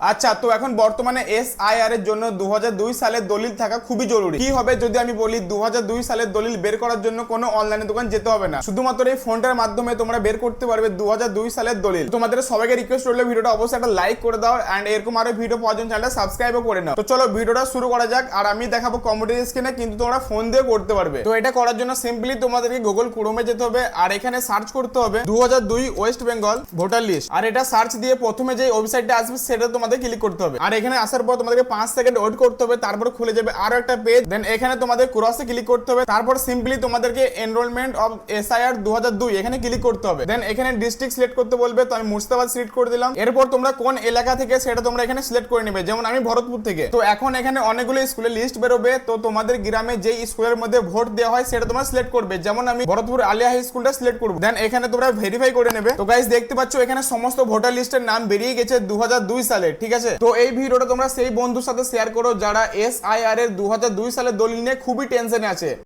আচ্ছা, তো এখন বর্তমানে এসআইআর এর জন্য 2002 সালের দলিল থাকা খুবই জরুরি। কি হবে যদি আমি বলি 2002 সালের দলিল বের করার জন্য কোনো অনলাইন দোকান যেতে হবে না, শুধুমাত্র এই ফোনটার মাধ্যমে তোমরা বের করতে পারবে 2002 সালের দলিল। তোমাদের সবাইকে রিকোয়েস্ট করলে ভিডিওটা অবশ্যই একটা লাইক করে দাও, এন্ড এরকম আরো ভিডিও পাওয়ার জন্য চ্যানেলটা সাবস্ক্রাইবও করে নাও। তো চলো ভিডিওটা শুরু করা যাক। আর আমি দেখাবো কম্পিউটার স্ক্রিনে, কিন্তু তোমরা ফোন দিয়ে করতে পারবে। তো এটা করার জন্য সিম্পলি তোমাদেরকে গুগল ক্রোমে যেতে হবে, আর এখানে সার্চ করতে হবে 2002 ওয়েস্ট বেঙ্গল ভোটার লিস্ট। আর এটা সার্চ দিয়ে প্রথমে যে ওয়েবসাইটটা আসবে সেটা তোমাদের ক্লিক করতে হবে। আর এখানে আসার পর তোমাদেরকে 5 সেকেন্ড ওয়েট করতে হবে, তারপর খুলে যাবে আরো একটা পেজ। দেন এখানে তোমাদের ক্রসে ক্লিক করতে হবে, তারপর সিম্পলি তোমাদেরকে এনরোলমেন্ট অফ এসআইআর 2002 এখানে ক্লিক করতে হবে। দেন এখানে ডিস্ট্রিক্ট সিলেক্ট করতে বলবে, তো আমি মুর্শিদাবাদ সিলেক্ট করে দিলাম। এরপর তোমরা কোন এলাকা থেকে সেটা তোমরা এখানে সিলেক্ট করে নেবে, যেমন আমি ভরতপুর থেকে। তো এখন এখানে অনেকগুলো স্কুলের লিস্ট বেরোবে, তো তোমাদের গ্রামে যে স্কুলের মধ্যে ভোট দেওয়া হয় সেটা তোমরা সিলেক্ট করবে, যেমন আমি ভরতপুর আলিয়া হাই স্কুলটা সিলেক্ট করব। দেন এখানে তোমরা ভেরিফাই করে নেবে। তো গাইস দেখতে পাচ্ছ এখানে সমস্ত ভোটার লিস্টের নাম বেরিয়ে গেছে 2002 সালে, ঠিক আছে। তো এই ভিডিওটা তোমরা সেই বন্ধুর সাথে শেয়ার করো যারা এসআইআর এর 2002 সালের দলিল নিয়ে খুবই টেনশনে আছে।